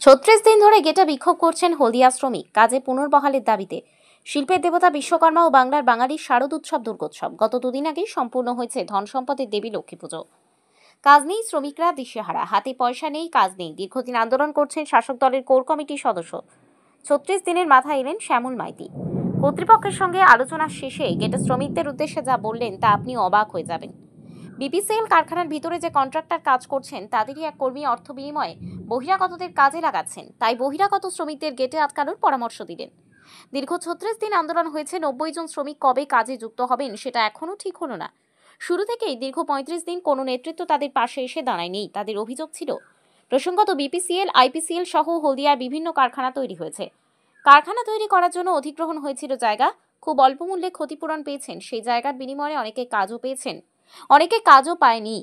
৩৬ দিন ধরে গেটে বিক্ষোভ করছেন হলদিয়া শ্রমিক কাজে পুনর্বহালের দাবিতে। শিল্পের দেবতা বিশ্বকর্মা ও বাংলার বাঙালির শারদ উৎসব দুর্গোৎসব গত দুদিন আগেই সম্পূর্ণ হয়েছে ধন সম্পদের দেবী লক্ষ্মী পুজো। কাজ নেই, শ্রমিকরা দিশেহারা, হাতে পয়সা নেই, কাজ নেই। দীর্ঘদিন আন্দোলন করছেন শাসক দলের কোর কমিটির সদস্য। ৩৬ দিনের মাথায় এলেন শ্যামল মাইতি। কর্তৃপক্ষের সঙ্গে আলোচনা শেষে গেটে শ্রমিকদের উদ্দেশ্যে যা বললেন তা আপনি অবাক হয়ে যাবেন। বিপিসিএল কারখানার ভিতরে যে কন্ট্রাক্টর কাজ করছেন তাদেরই এক কর্মী অর্থ বিনিময়ে বহিরাগতদের কাজে লাগাচ্ছেন, তাই বহিরাগত শ্রমিকদের গেটে আটকানোর পরামর্শ দিলেন। দীর্ঘ ৩৬ দিন আন্দোলন হয়েছে, ৯০ জন শ্রমিক কবে কাজে যুক্ত হবেন সেটা এখনও ঠিক হলো না। শুরু থেকেই দীর্ঘ ৩৫ দিন কোনো নেতৃত্ব তাদের পাশে এসে দাঁড়ায়নি। তাদের অভিযোগ ছিল, প্রসঙ্গত বিপিসিএল, আইপিসিএল সহ হলদিয়ার বিভিন্ন কারখানা তৈরি হয়েছে। কারখানা তৈরি করার জন্য অধিগ্রহণ হয়েছিল জায়গা, খুব অল্প মূল্যে ক্ষতিপূরণ পেয়েছেন। সেই জায়গার বিনিময়ে অনেকে কাজও পেয়েছেন, অনেকে কাজও পায়নি।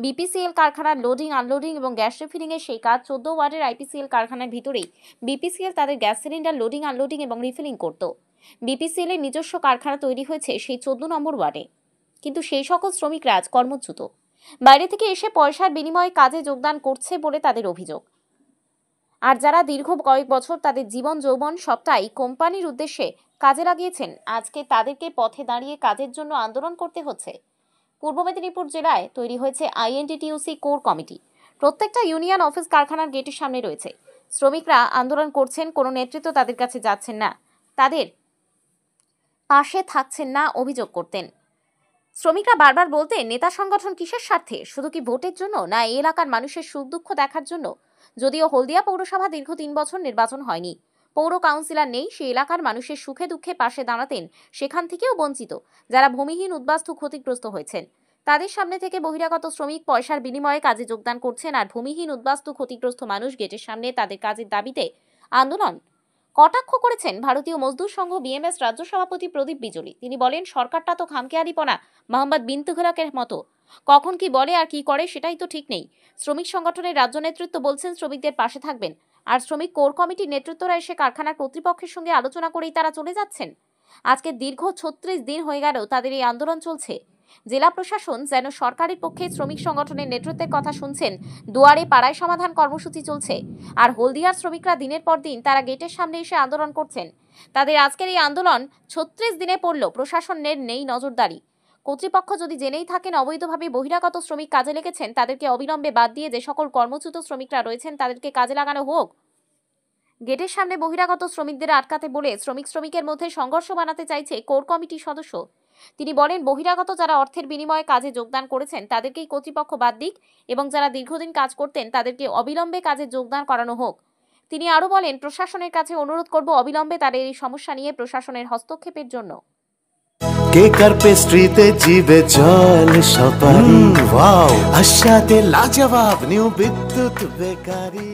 বিপিসিএল কারখানার লোডিং, আনলোডিং এবং গ্যাস রিফিলিং এর সেই কাজ ১৪ ওয়ার্ডের আইপিসিএল কারখানার ভিতরেই বিপিসিএল তাদের গ্যাস সিলিন্ডার লোডিং, আনলোডিং এবং রিফিলিং করত। বিপিসিএল এর নিজস্ব কারখানা তৈরি হয়েছে সেই ১৪ নম্বর ওয়ার্ডে। কিন্তু সেই সকল শ্রমিকরা আজ কর্মচ্যুত। বাইরে থেকে এসে পয়সার বিনিময়ে কাজে যোগদান করছে বলে তাদের অভিযোগ। আর যারা দীর্ঘ কয়েক বছর তাদের জীবন যৌবন সবটাই কোম্পানির উদ্দেশ্যে কাজে লাগিয়েছেন, আজকে তাদেরকে পথে দাঁড়িয়ে কাজের জন্য আন্দোলন করতে হচ্ছে। পূর্ব মেদিনীপুর জেলায় তৈরি হয়েছে আইএনটিটিইউসি কোর কমিটি। প্রত্যেকটা ইউনিয়ন অফিস কারখানার গেটের সামনে রয়েছে। শ্রমিকরা আন্দোলন করছেন, কোনো নেতৃত্ব তাদের কাছে যাচ্ছেন না, তাদের পাশে থাকছেন না অভিযোগ করতেন। শ্রমিকরা বারবার বলতেন, নেতা সংগঠন কিসের স্বার্থে? শুধু কি ভোটের জন্য, না এই এলাকার মানুষের সুখ দুঃখ দেখার জন্য? যদিও হলদিয়া পৌরসভা দীর্ঘ ৩ বছর নির্বাচন হয়নি, পৌর কাউন্সিলর নেই, সেই এলাকার মানুষের সুখে দুঃখে পাশে দাঁড়াতেন, সেখান থেকেও বঞ্চিত যারা ভূমিহীন, উদ্বাস্তু, ক্ষতিগ্রস্ত হয়েছেন। তাদের সামনে থেকে বহিরাগত শ্রমিক পয়সার বিনিময়ে কাজে যোগদান করছেন, আর ভূমিহীন, উদ্বাস্তু, ক্ষতিগ্রস্ত মানুষ গেটের সামনে তাদের কাজের দাবিতে আন্দোলন। কটাক্ষ করেছেন ভারতীয় মজদুর সংঘ বিএমএস রাজ্য সভাপতি প্রদীপ বিজলি। তিনি বলেন, সরকারটা তো খামখেয়ালিপনা, মোহাম্মদ বিন তুঘলকের মতো, কখন কি বলে আর কি করে সেটাই তো ঠিক নেই। শ্রমিক সংগঠনের রাজ্য নেতৃত্ব বলছেন শ্রমিকদের পাশে থাকবেন, আর শ্রমিক কোর কমিটির নেতৃত্বরা এসে কারখানার কর্তৃপক্ষের সঙ্গে আলোচনা করেই তারা চলে যাচ্ছেন। আজকে দীর্ঘ ৩৬ দিন হয়ে গেলেও তাদের এই আন্দোলন চলছে। জেলা প্রশাসন যেন সরকারের পক্ষে শ্রমিক সংগঠনের নেতৃত্বের কথা শুনছেন। দুয়ারে পাড়ায় সমাধান কর্মসূচি চলছে, আর হলদিয়ার শ্রমিকরা দিনের পর দিন তারা গেটের সামনে এসে আন্দোলন করছেন। তাদের আজকের এই আন্দোলন ৩৬ দিনে পড়ল, প্রশাসনের নেই নজরদারি। কর্তৃপক্ষ যদি জেনেই থাকেন অবৈধভাবে বহিরাগত শ্রমিক কাজে লেগেছেন, তাদেরকে অবিলম্বে বাদ দিয়ে যে সকল কর্মচ্যুত শ্রমিকরা রয়েছেন তাদেরকে কাজে লাগানো হোক। গেটের সামনে বহিরাগত শ্রমিকদের আটকাতে বলে শ্রমিকের মধ্যে সংঘর্ষ বানাতে চাইছে কোর কমিটির সদস্য। তিনি বলেন, বহিরাগত যারা অর্থের বিনিময়ে কাজে যোগদান করেছেন তাদেরকেই কর্তৃপক্ষ বাদ দিক, এবং যারা দীর্ঘদিন কাজ করতেন তাদেরকে অবিলম্বে কাজে যোগদান করানো হোক। তিনি আরও বলেন, প্রশাসনের কাছে অনুরোধ করব অবিলম্বে তাদের এই সমস্যা নিয়ে প্রশাসনের হস্তক্ষেপের জন্য। কেকার পেস্ট্রিতে জিবে জল সপারি, ওয়াও, আশাতে লাজবাব নিউ বিদ্যুৎ বেকারি।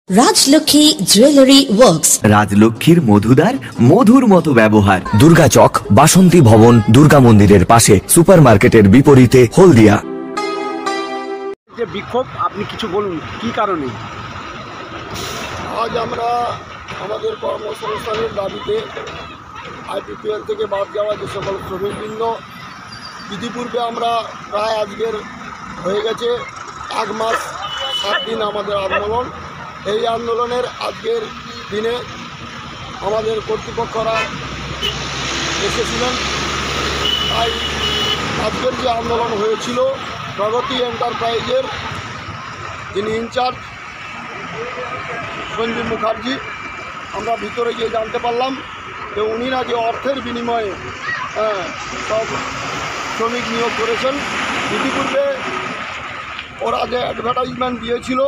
রাজলক্ষ্মী জুয়েলারি ওয়ার্কস, রাজলক্ষ্মীর মধুদার, মধুর মতো ব্যবহার। দুর্গা চক, বাসন্তী ভবন, দুর্গা মন্দিরের পাশে, সুপার মার্কেটের বিপরীতে, হলদিয়া। যে বিক্ষোভ, আপনি কিছু বলুন, কি কারণে? আজ আমরা আমাদের কর্মসংস্থানের দাবিতে আইপিপিএল থেকে বাদ যাওয়া যে সকল শ্রমিকবৃন্দ, ইতিপূর্বে আমরা প্রায় আজকের হয়ে গেছে 1 মাস 7 দিন আমাদের আন্দোলন। এই আন্দোলনের আজকের দিনে আমাদের কর্তৃপক্ষরা এসেছিলেন, তাই আজকের যে আন্দোলন হয়েছিল প্রগতি এন্টারপ্রাইজের যিনি ইনচার্জ সঞ্জীব মুখার্জি, আমরা ভিতরে গিয়ে জানতে পারলাম যে উনি নাকি অর্থের বিনিময়ে সব শ্রমিক নিয়োগ করেছেন। ইতিপূর্বে ওরা যে অ্যাডভার্টাইজমেন্ট দিয়েছিল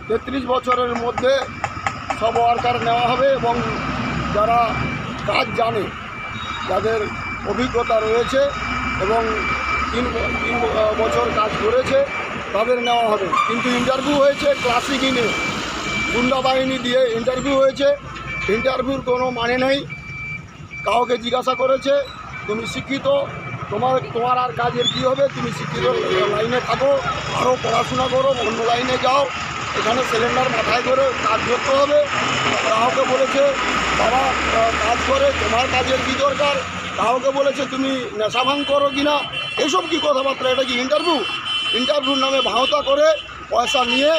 33 বছরের মধ্যে সব ওয়ার্কার নেওয়া হবে, এবং যারা কাজ জানে, যাদের অভিজ্ঞতা রয়েছে এবং 3 বছর কাজ করেছে তাদের নেওয়া হবে। কিন্তু ইন্টারভিউ হয়েছে ক্লাসিক ইনে, গুন্ডা বাহিনী দিয়ে ইন্টারভিউ হয়েছে। ইন্টারভিউর কোনো মানে নেই। কাউকে জিজ্ঞাসা করেছে, তুমি শিক্ষিত, তোমার আর কাজের কী হবে? তুমি শিক্ষিত লাইনে থাকো, আরও পড়াশোনা করো, অন্য লাইনে যাও, এখানে সিলিন্ডার মাথায় করে কাজ করতে হবে। কাউকে বলেছে বাবা কাজ করে, তোমার কাজের কী দরকার? কাউকে বলেছে তুমি নেশা ভাঙ করো কি না? এসব কী কথাবার্তা? এটা কি ইন্টারভিউ? ইন্টারভিউর নামে ভাওতা করে পয়সা নিয়ে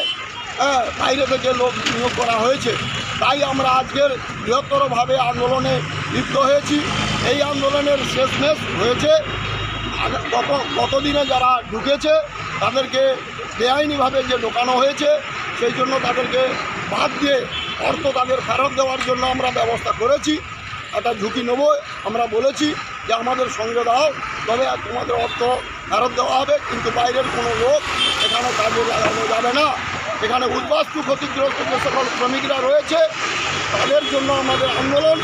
বাইরে থেকে লোক নিয়োগ করা হয়েছে। তাই আমরা আজকের বৃহত্তরভাবে আন্দোলনে লিপ্ত হয়েছি। এই আন্দোলনের শেষমেশ হয়েছে গতদিনে যারা ঢুকেছে তাদেরকে বেআইনিভাবে যে ঢোকানো হয়েছে, সেই জন্য তাদেরকে বাদ দিয়ে অর্থ তাদের ফেরত দেওয়ার জন্য আমরা ব্যবস্থা করেছি। একটা ঝুঁকি নেব, আমরা বলেছি যে আমাদের সঙ্গে দাও, তবে তোমাদের অর্থ ফেরত দেওয়া হবে, কিন্তু বাইরের কোনো লোক এখানে কাজে লাগানো যাবে না। এখানে উদ্বাস্তু ক্ষতিগ্রস্ত যে সকল শ্রমিকরা রয়েছে তাদের জন্য আমাদের আন্দোলন,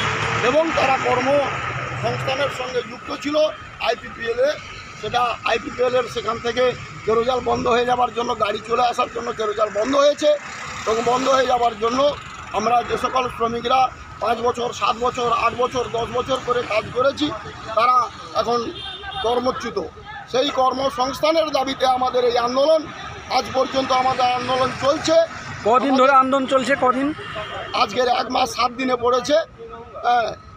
এবং তারা কর্মসংস্থানের সঙ্গে যুক্ত ছিল আইপিপিএলে, সেটা আইপিপিএলের সেখান থেকে কেরোজাল বন্ধ হয়ে যাওয়ার জন্য, গাড়ি চলে আসার জন্য কেরোজাল বন্ধ হয়েছে, এবং বন্ধ হয়ে যাওয়ার জন্য আমরা যে সকল শ্রমিকরা 5 বছর 7 বছর 8 বছর 10 বছর করে কাজ করেছি তারা এখন কর্মচ্যুত। সেই কর্মসংস্থানের দাবিতে আমাদের এই আন্দোলন। আজ পর্যন্ত আমাদের আন্দোলন চলছে। কদিন ধরে আন্দোলন চলছে? কদিন? আজকের 1 মাস 7 দিনে পড়েছে।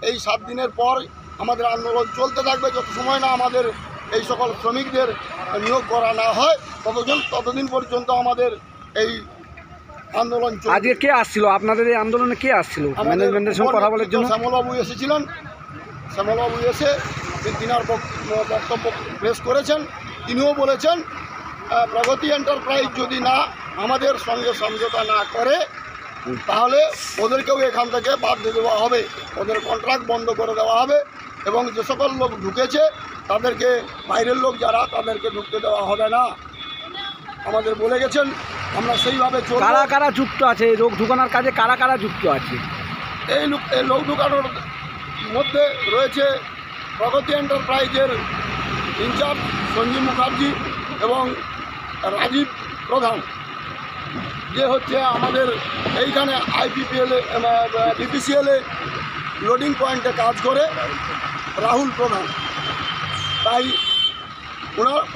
এই 7 দিনের পর আমাদের আন্দোলন চলতে থাকবে। যত সময় না আমাদের এই সকল শ্রমিকদের নিয়োগ করা না হয় ততদিন পর্যন্ত আমাদের এই আন্দোলন চলবে। আজকে কে আসছিল আপনাদের এই আন্দোলনে? কে আসছিল ম্যানেজমেন্টের সঙ্গে কথা বলার জন্য? শ্যামলবাবু এসেছিলেন। শ্যামলবাবু এসে তিনার বক্তব্য প্রেস করেছেন। তিনিও বলেছেন প্রগতি এন্টারপ্রাইজ যদি না আমাদের সঙ্গে সমঝোতা না করে তাহলে ওদেরকেও এখান থেকে বাদ দিয়ে দেওয়া হবে, ওদের কন্ট্রাক্ট বন্ধ করে দেওয়া হবে, এবং যে সকল লোক ঢুকেছে তাদেরকে, বাইরের লোক যারা, তাদেরকে ঢুকতে দেওয়া হবে না আমাদের বলে গেছেন। আমরা সেইভাবে চলব। কারা কারা যুক্ত আছে এই লোক ঢুকানোর কাজে? কারা কারা যুক্ত আছে? এই লোক ঢুকানোর মধ্যে রয়েছে প্রগতি এন্টারপ্রাইজের ইনচার্জ সঞ্জীব মুখার্জি এবং রাজীব প্রধান, যে হচ্ছে আমাদের এইখানে আইপিপিএলে বিপিসিএলে লোডিং পয়েন্টে কাজ করে, রাহুল প্রধান। তাই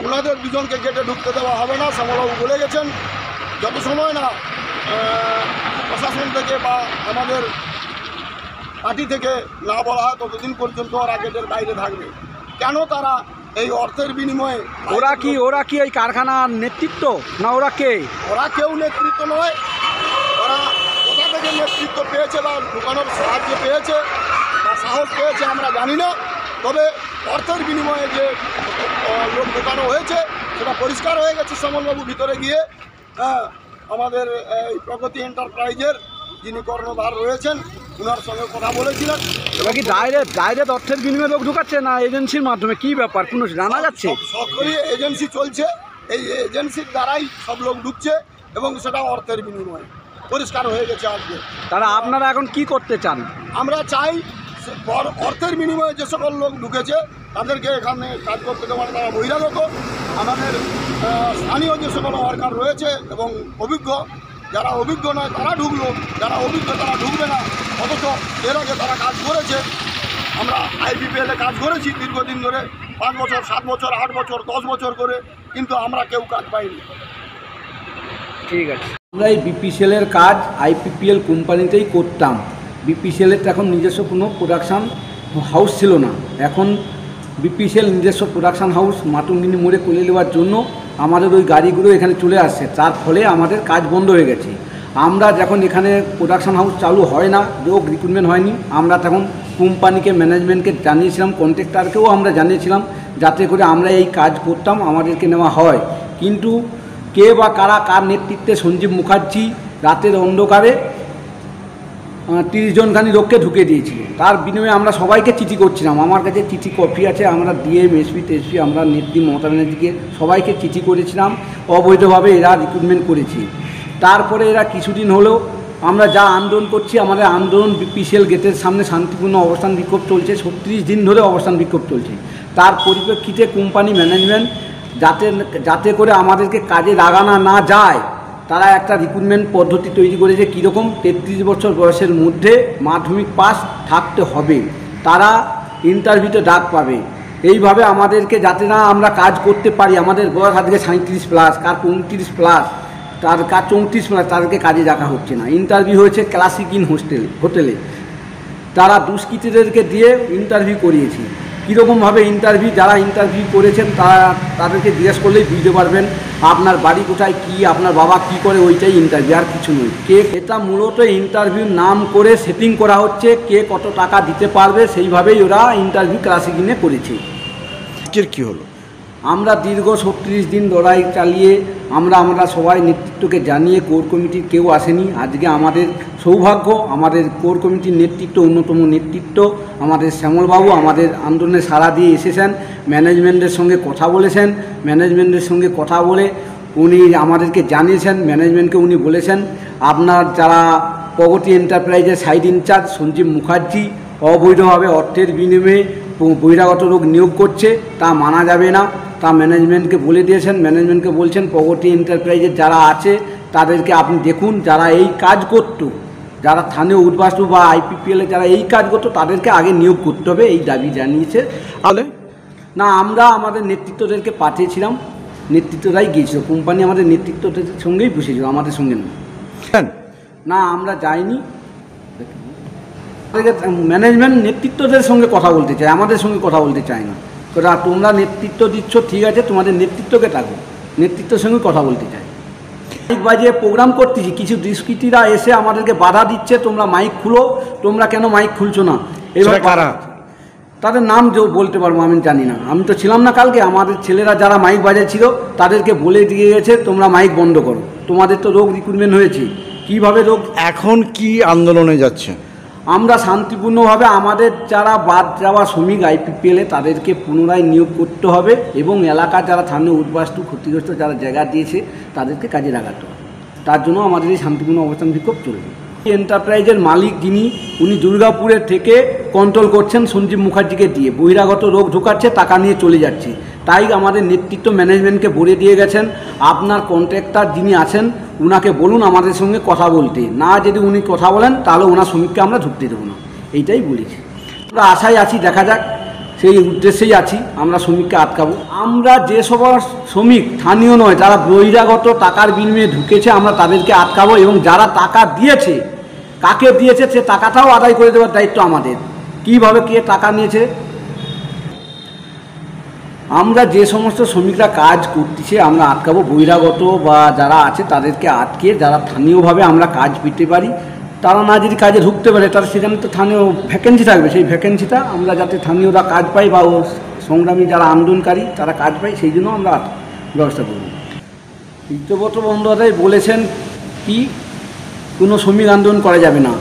ওনাদের দুজনকে গেটে ঢুকতে দেওয়া হবে না। শ্যামলবাবু বলে গেছেন যত সময় না প্রশাসন থেকে বা আমাদের পার্টি থেকে না বলা হয় ততদিন পর্যন্ত ওরা গেটের বাইরে থাকবে। কেন তারা এই অর্থের বিনিময়ে? ওরা কি এই কারখানার নেতৃত্ব না? ওরা কে? ওরা কেউ নেতৃত্ব নয়। ওরা কোথা থেকে নেতৃত্ব পেয়েছে বা ঢুকানোর সাহায্য পেয়েছে বা সাহস পেয়েছে আমরা জানি না। তবে অর্থের বিনিময়ে যে লোক ঢুকানো হয়েছে সেটা পরিষ্কার হয়ে গেছে। শ্যামলবাবু ভিতরে গিয়ে আমাদের এই প্রগতি এন্টারপ্রাইজের যিনি কর্ণধার রয়েছেন ওনার সঙ্গে কথা বলেছিলেন। এবার কি ডাইরেক্ট অর্থের বিনিময়ে লোক ঢুকাচ্ছে না এজেন্সির মাধ্যমে? কি ব্যাপার কোনো জানা যাচ্ছে? সরকারি এজেন্সি চলছে, এই এজেন্সির দ্বারাই সব লোক ঢুকছে এবং সেটা অর্থের বিনিময়ে পরিষ্কার হয়ে গেছে আজকে। তারা আপনারা এখন কি করতে চান? আমরা চাই অর্থের বিনিময়ে যে সকল লোক ঢুকেছে তাদেরকে এখানে কাজ করতে দেওয়ার তারা বহিরাগত। আমাদের স্থানীয় যে সকল ওয়ার্কার রয়েছে এবং অভিজ্ঞ, যারা অভিজ্ঞ নয় তারা ঢুকলো, যারা অভিজ্ঞ তারা ঢুকবে না। অথচ এর আগে তারা কাজ করেছে। আমরা আইপিপিএলে কাজ করেছি দীর্ঘদিন ধরে, 5 বছর 7 বছর 8 বছর 10 বছর করে, কিন্তু আমরা কেউ কাজ পাইনি। ঠিক আছে, আমরা এই বিপিসিএলের কাজ আইপিপিএল কোম্পানিতেই করতাম। বিপিসিএলের এখন নিজস্ব কোনো প্রোডাকশান হাউস ছিল না। এখন বিপিসিএল নিজস্ব প্রোডাকশান হাউস মাটুঙ্গিনী মোড়ে খুলে দেওয়ার জন্য আমাদের ওই গাড়িগুলো এখানে চলে আসছে, তার ফলে আমাদের কাজ বন্ধ হয়ে গেছে। আমরা যখন এখানে প্রোডাকশান হাউস চালু হয় না, লোক রিক্রুটমেন্ট হয়নি, আমরা তখন কোম্পানিকে, ম্যানেজমেন্টকে জানিয়েছিলাম, কন্ট্রাক্টরকেও আমরা জানিয়েছিলাম যাতে করে আমরা এই কাজ করতাম, আমাদেরকে নেওয়া হয়। কিন্তু কে বা কার নেতৃত্বে সঞ্জীব মুখার্জি রাতের অন্ধকারে 30 জনখানি লোককে ঢুকে দিয়েছিল। তার বিনিময়ে আমরা সবাইকে চিঠি করছিলাম, আমার কাছে চিঠি কপি আছে, আমরা ডিএম এসপি টেসপি, আমরা নেত্রী মমতা ব্যানার্জিকে সবাইকে চিঠি করেছিলাম। অবৈধভাবে এরা রিক্রুটমেন্ট করেছি। তারপরে এরা কিছুদিন হলেও আমরা যা আন্দোলন করছি, আমাদের আন্দোলন বিপিসিএল গেটের সামনে শান্তিপূর্ণ অবস্থান বিক্ষোভ চলছে, 36 দিন ধরে অবস্থান বিক্ষোভ চলছে। তার পরিপ্রেক্ষিতে কোম্পানি ম্যানেজমেন্ট যাতে করে আমাদেরকে কাজে লাগানো না যায়, তারা একটা রিক্রুটমেন্ট পদ্ধতি তৈরি করেছে। কীরকম? 33 বছর বয়সের মধ্যে মাধ্যমিক পাস থাকতে হবে, তারা ইন্টারভিউতে ডাক পাবে। এইভাবে আমাদেরকে যাতে না আমরা কাজ করতে পারি, আমাদের বয়স আজকে 37 প্লাস, কার 29 প্লাস, কার 34 প্লাস, তাদেরকে কাজে রাখা হচ্ছে না। ইন্টারভিউ হয়েছে ক্লাসিক ইন হোটেলে, তারা দুষ্কৃতীদেরকে দিয়ে ইন্টারভিউ করিয়েছি। কীরকমভাবে ইন্টারভিউ, যারা ইন্টারভিউ করেছেন তাদেরকে জিজ্ঞেস করলেই বুঝতে পারবেন আপনার বাড়ি কোথায়, কি আপনার বাবা কি করে, ওইটাই ইন্টারভিউ, আর কিছু নয়। এটা মূলত ইন্টারভিউ নাম করে সেটিং করা হচ্ছে, কে কত টাকা দিতে পারবে সেইভাবেই ওরা ইন্টারভিউ ক্লাসিকিনে করেছে। আজকের কী হলো? আমরা দীর্ঘ 36 দিন লড়াই চালিয়ে আমরা সবাই নেতৃত্বকে জানিয়ে কোর কমিটির কেউ আসেনি। আজকে আমাদের সৌভাগ্য, আমাদের কোর কমিটির নেতৃত্ব, অন্যতম নেতৃত্ব আমাদের শ্যামলবাবু আমাদের আন্দোলনে সাড়া দিয়ে এসেছেন, ম্যানেজমেন্টের সঙ্গে কথা বলেছেন। ম্যানেজমেন্টের সঙ্গে কথা বলে উনি আমাদেরকে জানিয়েছেন, ম্যানেজমেন্টকে উনি বলেছেন আপনার যারা প্রগতি এন্টারপ্রাইজের সাইড ইনচার্জ সঞ্জীব মুখার্জি অবৈধভাবে অর্থের বিনিময়ে বহিরাগত লোক নিয়োগ করছে, তা মানা যাবে না, তা ম্যানেজমেন্টকে বলে দিয়েছেন। ম্যানেজমেন্টকে বলছেন প্রগতি এন্টারপ্রাইজের যারা আছে তাদেরকে আপনি দেখুন, যারা এই কাজ করতো, যারা স্থানীয় উদ্বাস্তু বা আইপিপিএলে যারা এই কাজ করতো তাদেরকে আগে নিয়োগ করতে হবে, এই দাবি জানিয়েছে। তাহলে না, আমরা আমাদের নেতৃত্বদেরকে পাঠিয়েছিলাম, নেতৃত্বরাই গিয়েছিল, কোম্পানি আমাদের নেতৃত্বদের সঙ্গেই বসেছিল, আমাদের সঙ্গে না, আমরা যাইনি। ম্যানেজমেন্ট নেতৃত্বদের সঙ্গে কথা বলতে চায়, আমাদের সঙ্গে কথা বলতে চায় না। তোমরা নেতৃত্ব দিচ্ছ ঠিক আছে, তোমাদের নেতৃত্বকে থাকো, নেতৃত্বের সঙ্গে কথা বলতে চায়। মাইক বাজিয়ে প্রোগ্রাম করতেছি, কিছু দুষ্কৃতীরা এসে আমাদেরকে বাধা দিচ্ছে, তোমরা মাইক খুলো, তোমরা কেন মাইক খুলছো না, এবার কারা? তাদের নাম বলতে পারবো আমি জানি না, আমি তো ছিলাম না কালকে। আমাদের ছেলেরা যারা মাইক বাজাচ্ছিল তাদেরকে বলে দিয়ে গেছে তোমরা মাইক বন্ধ করো, তোমাদের তো রোগ রিক্রুটমেন্ট হয়েছে। কীভাবে রোগ? এখন কি আন্দোলনে যাচ্ছে? আমরা শান্তিপূর্ণভাবে আমাদের যারা বাদ যাওয়া শ্রমিক আইপিপিএলে তাদেরকে পুনরায় নিয়োগ করতে হবে এবং এলাকার যারা স্থানীয় উদ্বাস্তু ক্ষতিগ্রস্ত যারা জায়গা দিয়েছে তাদেরকে কাজে লাগাতে হবে। তার জন্য আমাদের এই শান্তিপূর্ণ অবস্থান বিক্ষোভ চলবে। এন্টারপ্রাইজের মালিক যিনি, উনি দুর্গাপুরের থেকে কন্ট্রোল করছেন সঞ্জীব মুখার্জিকে দিয়ে, বহিরাগত লোক ঢোকাচ্ছে, টাকা নিয়ে চলে যাচ্ছে। তাই আমাদের নেতৃত্ব ম্যানেজমেন্টকে বলে দিয়ে গেছেন আপনার কন্ট্রাক্টর যিনি আছেন উনাকে বলুন আমাদের সঙ্গে কথা বলতে, না যদি উনি কথা বলেন তাহলে ওনার শ্রমিককে আমরা ঢুকতে দেবো না, এইটাই বলেছি। আমরা আশায় আছি, দেখা যাক, সেই উদ্দেশ্যেই আছি, আমরা শ্রমিককে আটকাবো। আমরা যে সব শ্রমিক স্থানীয় নয় যারা বহিরাগত টাকার বিনিময়ে ঢুকেছে আমরা তাদেরকে আটকাবো এবং যারা টাকা দিয়েছে, কাকে দিয়েছে সে টাকাটাও আদায় করে দেওয়ার দায়িত্ব আমাদের। কীভাবে কে টাকা নিয়েছে, আমরা যে সমস্ত শ্রমিকরা কাজ করতেছে আমরা আটকাবো, বহিরাগত বা যারা আছে তাদেরকে আটকে যারা স্থানীয়ভাবে আমরা কাজ পেতে পারি, তারা না যদি কাজে ঢুকতে পারে তার সেখানে তো স্থানীয় ভ্যাকেন্সি থাকবে, সেই ভ্যাকেন্সিটা আমরা যাতে স্থানীয়রা কাজ পাই বা সংগ্রামী যারা আন্দোলনকারী তারা কাজ পায় সেই জন্য আমরা ব্যবস্থা করব। বিদ্যব্রত বন্দ্যোপাধ্যায় বলেছেন কি কোনো শ্রমিক আন্দোলন করা যাবে না,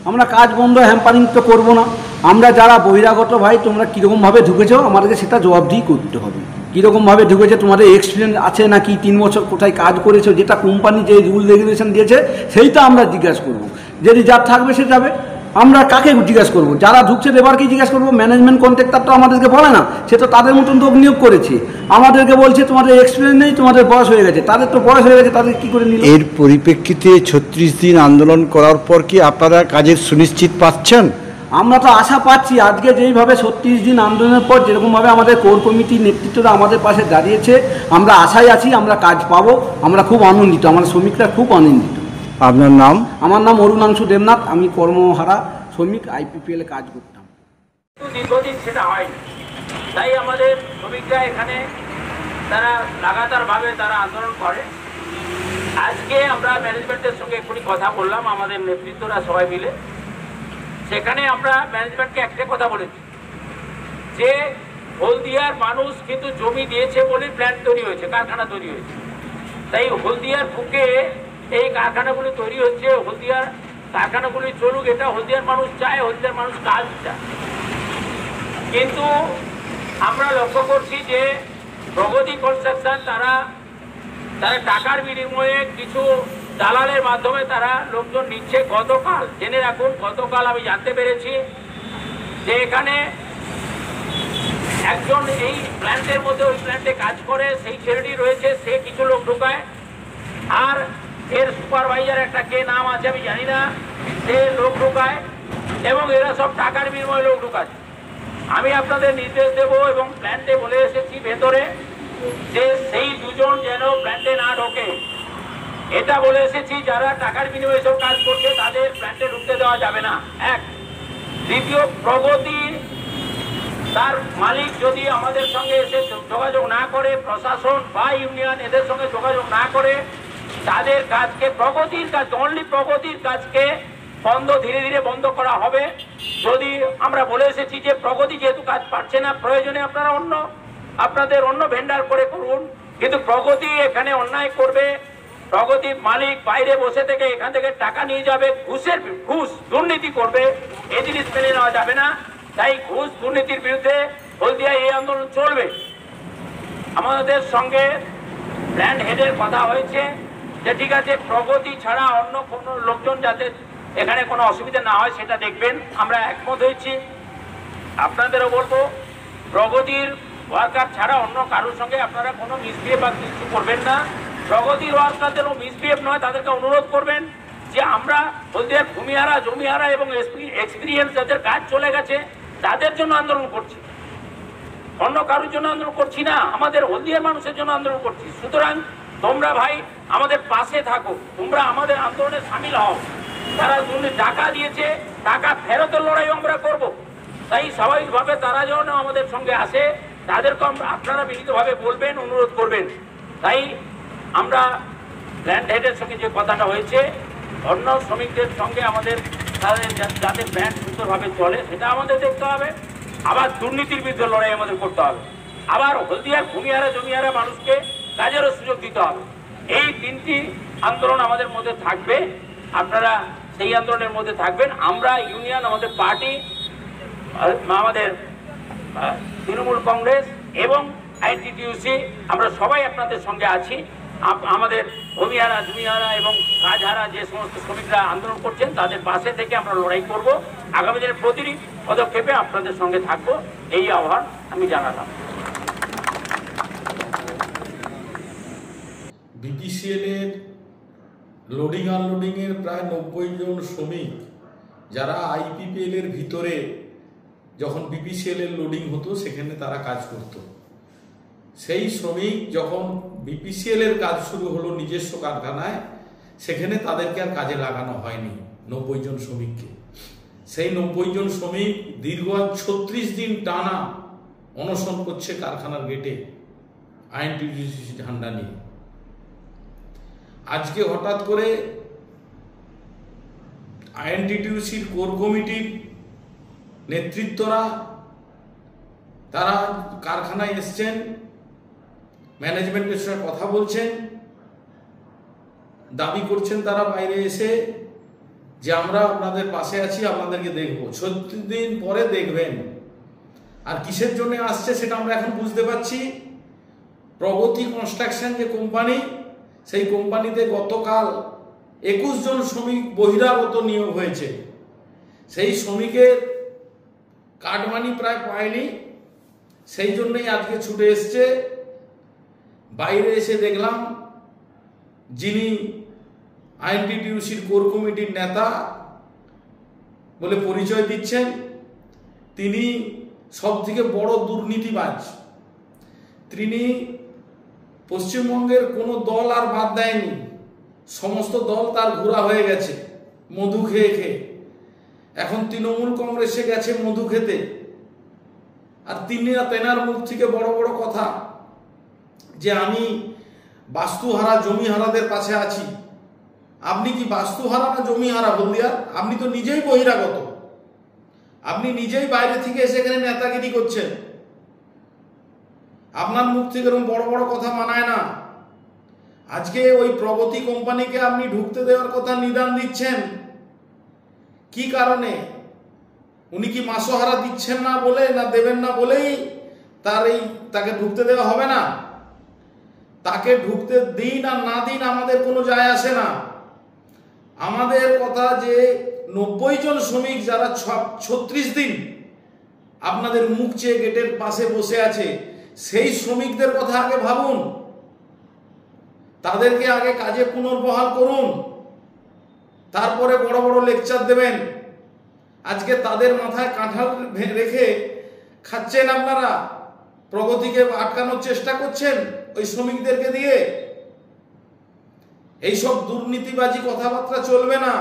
আমরা কাজ বন্ধ হ্যাম্পারিং তো করবো না। আমরা যারা বহিরাগত ভাই তোমরা কীরকমভাবে ঢুকেছো আমাদেরকে সেটা জবাবদিহি করতে হবে, কীরকমভাবে ঢুকেছে, তোমাদের এক্সপিরিয়েন্স আছে নাকি, 3 বছর কোথায় কাজ করেছো, যেটা কোম্পানি যে রুল রেগুলেশন দিয়েছে সেইটা আমরা জিজ্ঞাসা করবো। যদি যার থাকবে সে যাবে, আমরা কাকে জিজ্ঞাসা করবো, যারা ঢুকছে এবারকে জিজ্ঞাসা করবো। ম্যানেজমেন্ট কন্ট্রাক্টর তো আমাদেরকে বলে না, সে তো তাদের মতন লোক নিয়োগ করেছে, আমাদেরকে বলছে তোমাদের এক্সপিরিয়েন্স নেই, তোমাদের বয়স হয়ে গেছে, তাদের তো বয়স হয়ে গেছে, তাদের কী করে নিল? এর পরিপ্রেক্ষিতে 36 দিন আন্দোলন করার পর কি আপনারা কাজের সুনিশ্চিত পাচ্ছেন? আমরা তো আশা পাচ্ছি, আজকে যেইভাবে 36 দিন আন্দোলনের পর যেরকমভাবে আমাদের কোর কমিটির নেতৃত্বরা আমাদের পাশে দাঁড়িয়েছে, আমরা আশায় আছি আমরা কাজ পাবো, আমরা খুব আনন্দিত, আমার শ্রমিকরা খুব আনন্দিত। আপনার নাম? আমার নাম অরুণাংশু দেবনাথ, আমি কর্মহারা শ্রমিক আইপিপিএলে কাজ করতাম। দীর্ঘদিন সেটা হয়নি, তাই আমাদের শ্রমিকরা এখানে তারা লাগাতারভাবে তারা আন্দোলন করে। আজকে আমরা ম্যানেজমেন্টের সঙ্গে এক্ষুনি কথা বললাম, আমাদের নেতৃত্বরা সবাই মিলে, সেখানে আমরা ম্যানেজমেন্টকে একটা কথা বলেছি যে হলদিয়ার মানুষ কিন্তু জমি দিয়েছে বলে প্ল্যান্ট তৈরি হয়েছে, কারখানা তৈরি হয়েছে, তাই হলদিয়ার বুকে এই কারখানাগুলি তৈরি হচ্ছে, হলদিয়ার কারখানাগুলি চলুক, এটা হলদিয়ার মানুষ চায়, হলদিয়ার মানুষ কাজ চায়। কিন্তু আমরা লক্ষ্য করছি যে প্রগতি কনস্ট্রাকশন তারা টাকার বিনিময়ে কিছু দালালের মাধ্যমে তারা লোকজন নিচ্ছে। গতকাল জেনে রাখুন, গতকাল আমি জানতে পেরেছি যে এখানে একজন এই প্ল্যান্টের মধ্যে, ওই প্ল্যান্টে কাজ করে সেই ছেলেটি রয়েছে, সে কিছু লোক ঢুকায়, আর এর সুপারভাইজার একটা কে নাম আছে আমি জানি না, সে লোক ঢুকায় এবং এরা সব টাকার বিনিময়ে লোক ঢুকাচ্ছে। আমি আপনাদের নির্দেশ দেব এবং প্ল্যান্টে বলে এসেছি ভেতরে যে সেই দুজন যেন প্ল্যান্টে না ঢোকে, এটা বলে এসেছি। যারা টাকার বিনিময়ে সব কাজ করছে তাদের প্ল্যান্টে ঢুকতে দেওয়া যাবে না, এক। দ্বিতীয়, প্রগতি তার মালিক যদি আমাদের সঙ্গে এসে যোগাযোগ না করে, প্রশাসন বা ইউনিয়ন এদের সঙ্গে যোগাযোগ না করে, তাদের কাজকে প্রগতির কাজ, অনলি প্রগতির কাজকে ধীরে ধীরে বন্ধ করা হবে। যদি আমরা বলে এসেছি যে প্রগতি যেহেতু কাজ পাচ্ছে না, প্রয়োজনে আপনারা আপনাদের অন্য ভেন্ডার করে করুন, কিন্তু প্রগতি এখানে অন্যায় করবে, প্রগতি মালিক বাইরে বসে থেকে এখান থেকে টাকা নিয়ে যাবে, ঘুষ দুর্নীতি করবে, এই জিনিস মেনে নেওয়া যাবে না। তাই ঘুষ দুর্নীতির বিরুদ্ধে হলদিয়ায় এই আন্দোলন চলবে। আমাদের সঙ্গে প্ল্যান্ট হেডের কথা হয়েছে যে ঠিক আছে, প্রগতি ছাড়া অন্য কোনো লোকজন যাতে এখানে কোনো অসুবিধা না হয় সেটা দেখবেন। আমরা একমত হয়েছি। আপনাদেরও বলবো, প্রগতির ওয়ার্কার ছাড়া অন্য কারোর সঙ্গে আপনারা কোনো মিসবিহেভ বা কিছু করবেন না। প্রগতির ওয়ার্কারদেরও মিসবিহেভ নয়, তাদেরকে অনুরোধ করবেন যে আমরা হলদিয়ার ভূমিহারা, জমিহারা এবং এক্সপিরিয়েন্স যাদের কাজ চলে গেছে তাদের জন্য আন্দোলন করছি, অন্য কারোর জন্য আন্দোলন করছি না, আমাদের হলদিয়ার মানুষের জন্য আন্দোলন করছি। সুতরাং তোমরা ভাই আমাদের পাশে থাকো, তোমরা আমাদের আন্দোলনে সামিল হও। তারা টাকা দিয়েছে, টাকা ফেরতের লড়াই আমরা করব। তাই স্বাভাবিকভাবে তারা যেন আমাদের সঙ্গে আসে, তাদেরকে আপনারা বিনীতভাবে বলবেন, অনুরোধ করবেন। তাই আমরা প্ল্যান্ট হেডের সঙ্গে যে কথাটা হয়েছে, অন্য শ্রমিকদের সঙ্গে আমাদের যাতে প্ল্যান্ট সুন্দরভাবে চলে সেটা আমাদের দেখতে হবে। আবার দুর্নীতির বিরুদ্ধে লড়াই আমাদের করতে হবে। আবার হলদিয়ার ভূমিহারা, জমিহারা মানুষকে কাজেরও সুযোগ দিতে হবে। এই তিনটি আন্দোলন আমাদের মধ্যে থাকবে, আপনারা সেই আন্দোলনের মধ্যে থাকবেন। আমরা ইউনিয়ন, আমাদের পার্টি, আমাদের তৃণমূল কংগ্রেস এবং আইএনটিটিইউসি, আমরা সবাই আপনাদের সঙ্গে আছি। আমাদের ভূমিহারা, জমিহারা এবং কাজহারা যে সমস্ত শ্রমিকরা আন্দোলন করছেন তাদের পাশে থেকে আমরা লড়াই করব। আগামী দিনের প্রতিটি পদক্ষেপে আপনাদের সঙ্গে থাকবো, এই আহ্বান আমি জানালাম। বিপিসিএল এর লোডিং আনলোডিং এর প্রায় 90 জন শ্রমিক যারা আইপিপিএল এর ভিতরে যখন বিপিসিএল এর লোডিং হতো সেখানে তারা কাজ করত। সেই শ্রমিক যখন বিপিসিএল এর কাজ শুরু হলো নিজস্ব কারখানায়, সেখানে তাদেরকে আর কাজে লাগানো হয়নি 90 জন শ্রমিককে। সেই 90 জন শ্রমিক দীর্ঘ 36 দিন টানা অনশন করছে কারখানার গেটে আইএনটিটিইউসি ঝান্ডা নিয়ে। আজকে হঠাৎ করে আইএনটিটিইউসির কোর কমিটির নেতৃত্বরা তারা কারখানায় এসছেন, ম্যানেজমেন্টের সঙ্গে কথা বলছেন, দাবি করছেন তারা বাইরে এসে যে আমরা আপনাদের পাশে আছি, আপনাদেরকে দেখব, 36 দিন পরে দেখবেন। আর কিসের জন্য আসছে সেটা আমরা এখন বুঝতে পারছি। প্রগতি কনস্ট্রাকশন যে কোম্পানি, সেই কোম্পানিতে গতকাল 21 জন শ্রমিক বহিরাগত নিয়োগ হয়েছে। সেই শ্রমিকের কাটমানি প্রায় পায়নি, সেই জন্যই আজকে ছুটে এসছে। বাইরে এসে দেখলাম যিনি আইএনটিটিইউসির কোর কমিটির নেতা বলে পরিচয় দিচ্ছেন, তিনি সবথেকে বড় দুর্নীতিবাজ। তিনি পশ্চিমবঙ্গের কোনো দল আর বাদ দেয়নি, সমস্ত দল তার ঘোরা হয়ে গেছে মধু খেয়ে খেয়ে। এখন তৃণমূল কংগ্রেসে গেছে মধু খেতে। আর তেনার মুখ থেকে বড় বড় কথা যে আমি বাস্তুহারা জমিহারাদের পাশে আছি। আপনি কি বাস্তুহারা না জমিহারা হলদিয়ার? আপনি তো নিজেই বহিরাগত, আপনি নিজেই বাইরে থেকে এসে এখানে নেতাগিরি করছেন। আপনার মুখ থেকে এরকম বড় বড় কথা মানায় না। আজকে ওই প্রগতি কোম্পানিকে আপনি ঢুকতে দেওয়ার কথা নিদান দিচ্ছেন, কি কারণে? উনি কি মাসোহারা দিচ্ছেন না বলে, না দেবেন না বলেই তাকে ঢুকতে দেওয়া হবে না? তাকে ঢুকতে দিন আর না দিন আমাদের কোনো যায় আসে না। আমাদের কথা যে 90 জন শ্রমিক যারা 36 দিন আপনাদের মুখ চেয়ে গেটের পাশে বসে আছে, সেই শ্রমিকদের কথা আগে ভাবুন, তাদেরকে আগে কাজে পুনর্বহাল করুন, তারপরে বড় বড় লেকচার দেবেন। আজকে তাদের মাথায় কাঁঠাল রেখে খাচ্ছেন আপনারা, প্রগতিকে আটকানোর চেষ্টা করছেন ওই শ্রমিকদেরকে দিয়ে। এইসব দুর্নীতিবাজি কথাবার্তা চলবে না।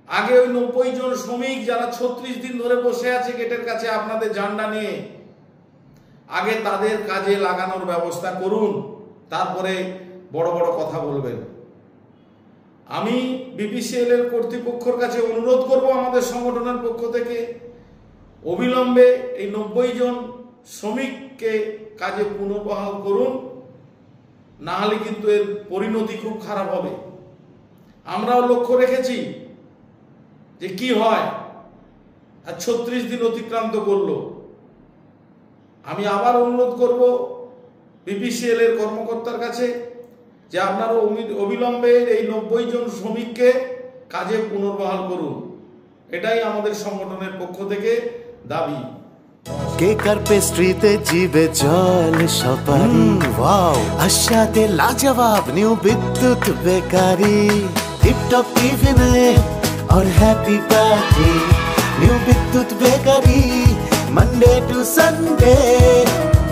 আগে ওই 90 জন শ্রমিক যারা 36 দিন ধরে বসে আছে গেটের কাছে আপনাদের ঝান্ডা নিয়ে, আগে তাদের কাজে লাগানোর ব্যবস্থা করুন, তারপরে বড় বড় কথা বলবেন। আমি বিপিসিএল এর কর্তৃপক্ষের কাছে অনুরোধ করব আমাদের সংগঠনের পক্ষ থেকে অবিলম্বে এই 90 জন শ্রমিককে কাজে পুনর্বহাল করুন, না হলে কিন্তু এর পরিণতি খুব খারাপ হবে। আমরাও লক্ষ্য রেখেছি যে কি হয়, আর 36 দিন অতিক্রান্ত করলো। আমি আবার অনুরোধ করব বিপিসিএল এর কর্মকর্তার কাছে যে আপনারা অবিলম্বে এই 90 জন শ্রমিককে কাজে পুনর্বহাল করুন। এটাই আমাদের সংগঠনের পক্ষ থেকে দাবি। কেকার পেস্ট্রিতে জিবে জল সপারি ওয়াও, আশাতে লাজবাব নিউ বিদ্যুৎ বেকারি, টিপটপ টিফিনে और हैप्पी पार्टी নিউ বিদ্যুৎ বেকারি, মানডে টু সানডে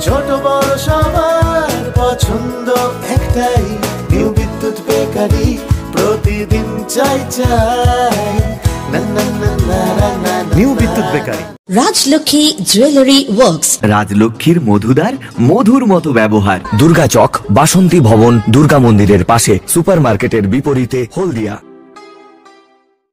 ছোট বড় সবার পছন্দ একটাই, নিউ বিদ্যুৎ বেকারি প্রতিদিন চাই চাই না না না না না। নিউ বিদ্যুৎ বেকারি। রাজলক্ষ্মী জুয়েলারি ওয়ার্কস, রাজলক্ষ্মীর মধুদার মধুর মতো ব্যবহার। দুর্গা চক, বাসন্তী ভবন, দুর্গা মন্দিরের পাশে, সুপারমার্কেটের বিপরীতে, হলদিয়া।